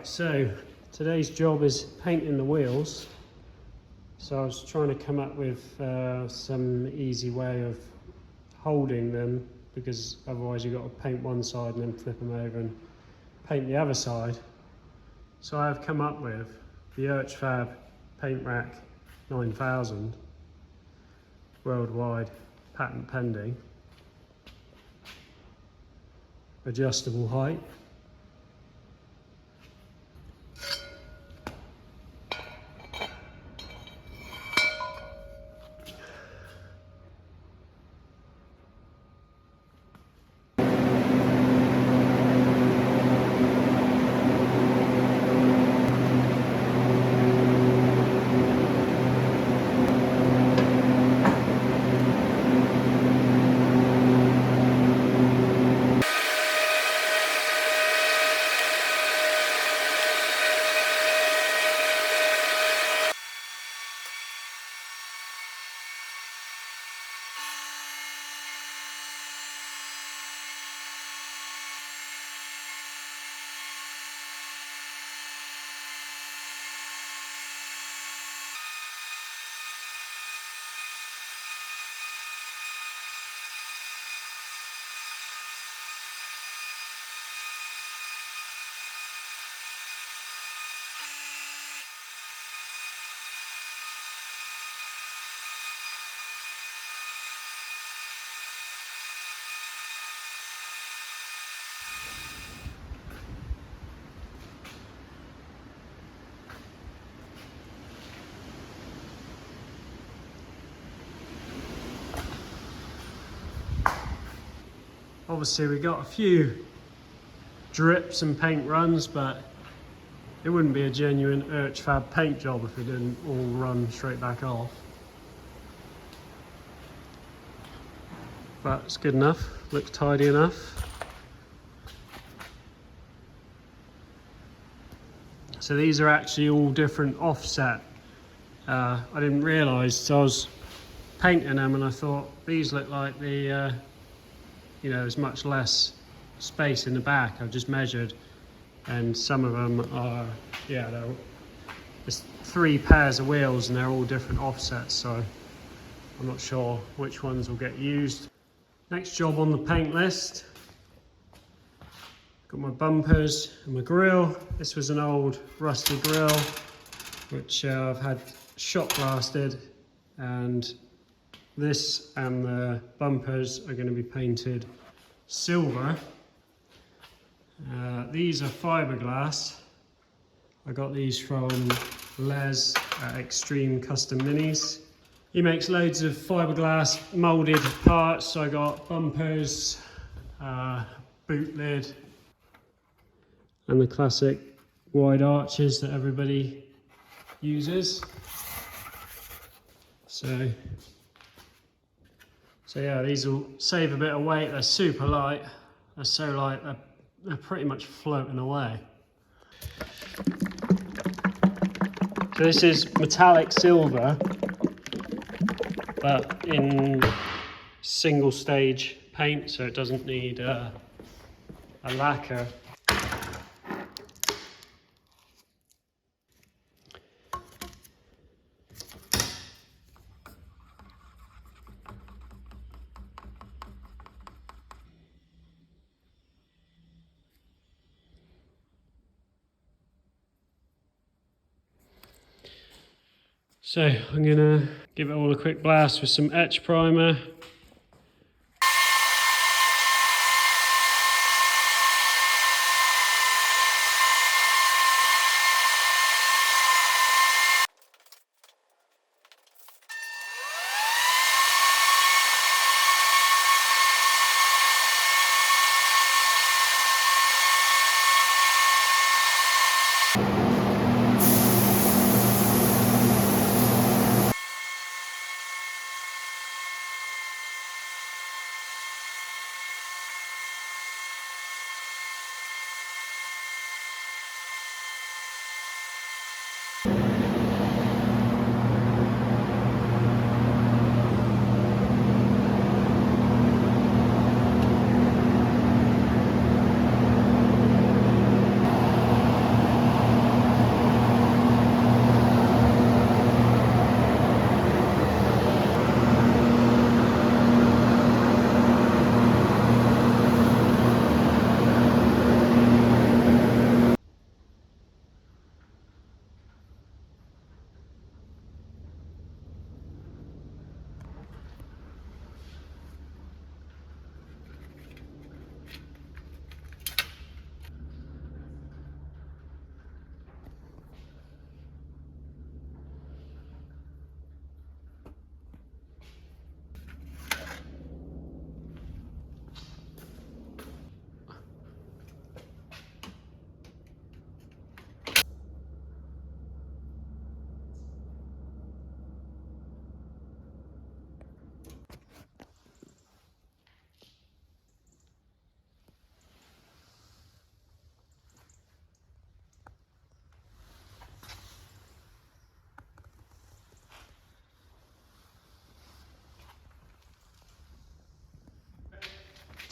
Right, so today's job is painting the wheels. So I was trying to come up with some easy way of holding them, because otherwise you've got to paint one side and then flip them over and paint the other side. So I have come up with the Fab Paint Rack 9000, worldwide, patent pending, adjustable height. Obviously we got a few drips and paint runs, but it wouldn't be a genuine Fab paint job if it didn't all run straight back off. But it's good enough, looks tidy enough. So these are actually all different offset. I didn't realise, so I was painting them and I thought these look like the you know, there's much less space in the back. I've just measured, and some of them are, yeah, there's 3 pairs of wheels and they're all different offsets, so I'm not sure which ones will get used. Next job on the paint list, got my bumpers and my grille. This was an old rusty grille which I've had shot blasted, and this and the bumpers are going to be painted silver. These are fiberglass. I got these from Les at Extreme Custom Minis. He makes loads of fiberglass moulded parts. So I got bumpers, boot lid, and the classic wide arches that everybody uses. So yeah, these will save a bit of weight. They're super light. They're so light, they're pretty much floating away. So this is metallic silver, but in single stage paint, so it doesn't need a lacquer. So I'm gonna give it all a quick blast with some etch primer.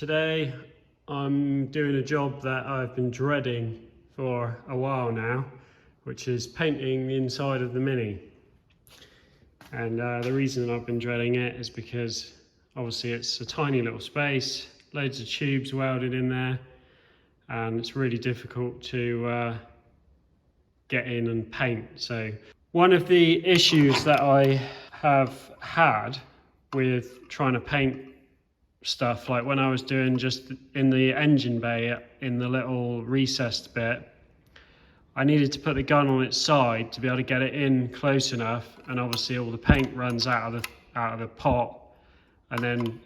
Today I'm doing a job that I've been dreading for a while now, which is painting the inside of the Mini. And the reason I've been dreading it is because obviously it's a tiny little space, loads of tubes welded in there, and it's really difficult to get in and paint. So one of the issues that I have had with trying to paint stuff, like when I was doing just in the engine bay, in the little recessed bit, I needed to put the gun on its side to be able to get it in close enough, and obviously all the paint runs out of the pot, and then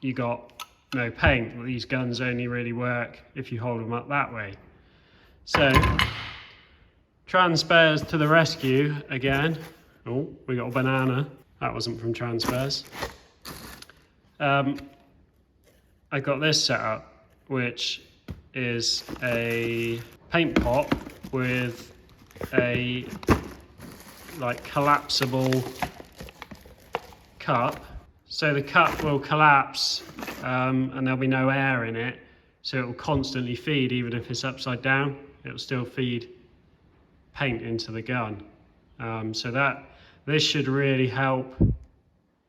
you got no paint. Well, these guns only really work if you hold them up that way. So Transpares to the rescue again. Oh, we got a banana. That wasn't from Transpares. I got this set up, which is a paint pot with a like collapsible cup. So the cup will collapse and there'll be no air in it. So it will constantly feed, even if it's upside down, it will still feed paint into the gun. So this should really help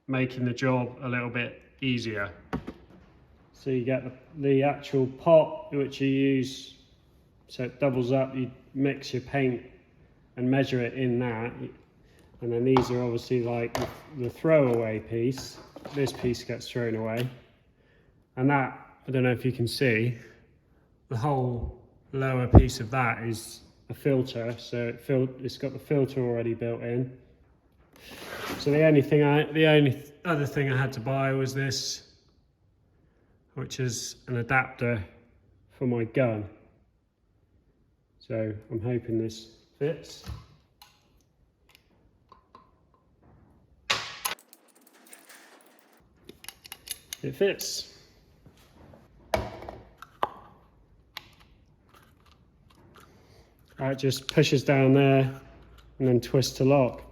making the job a little bit easier. So you get the actual pot which you use, so it doubles up, you mix your paint and measure it in that. And then these are obviously like the throwaway piece. This piece gets thrown away. And that, I don't know if you can see, the whole lower piece of that is a filter. So it's got the filter already built in. So the only other thing I had to buy was this, which is an adapter for my gun. So I'm hoping this fits. It fits. It just pushes down there and then twists to lock.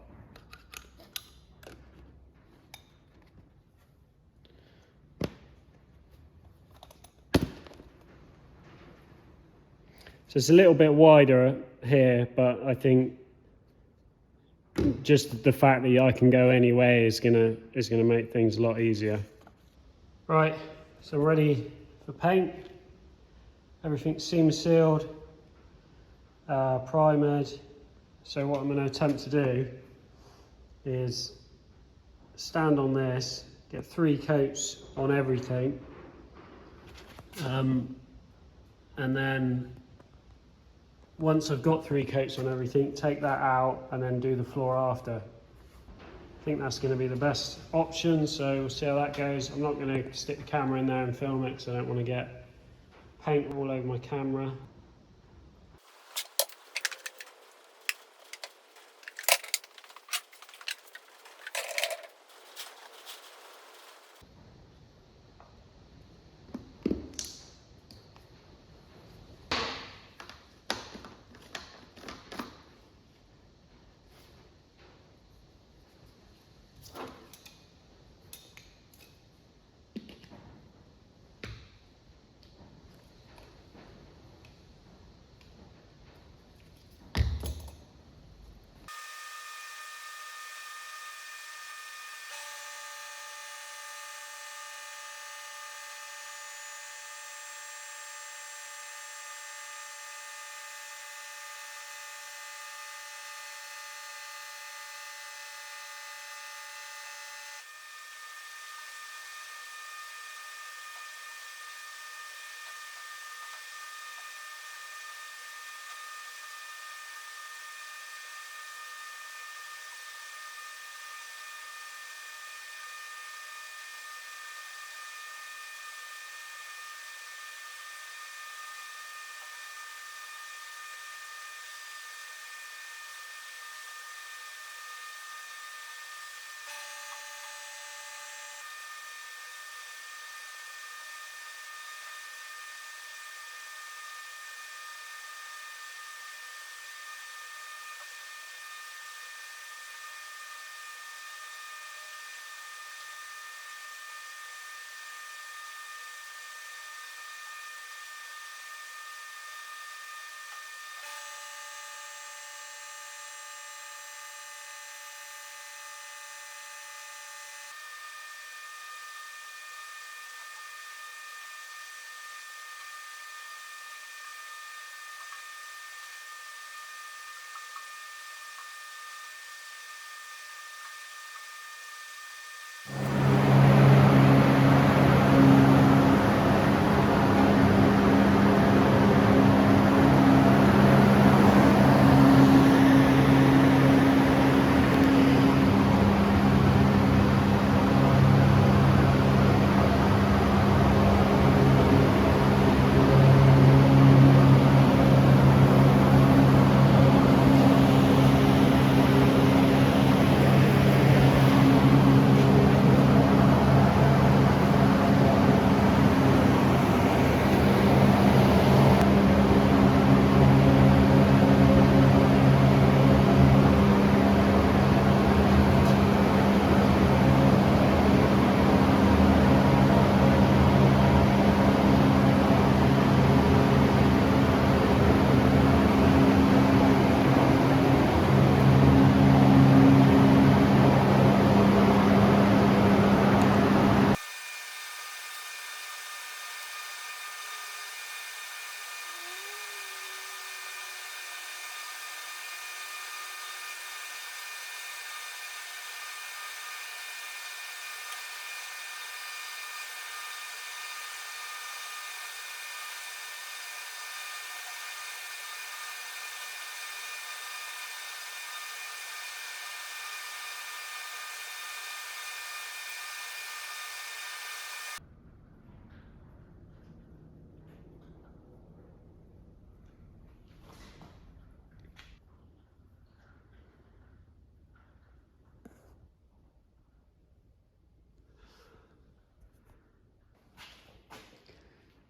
So it's a little bit wider here, but I think just the fact that I can go any way is gonna make things a lot easier. Right, so I'm ready for paint. Everything seam sealed, primered. So what I'm going to attempt to do is stand on this, get 3 coats on everything, and then once I've got 3 coats on everything, take that out and then do the floor after. I think that's going to be the best option, so we'll see how that goes. I'm not going to stick the camera in there and film it because I don't want to get paint all over my camera.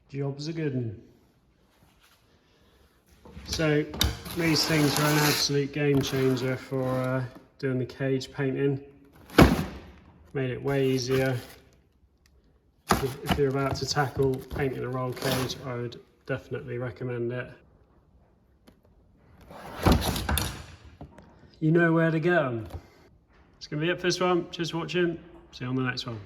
Job's a good one. So these things are an absolute game changer for doing the cage painting. Made it way easier. If you're about to tackle painting a roll cage, I would definitely recommend it. You know where to get them. It's going to be it for this one. Cheers for watching. See you on the next one.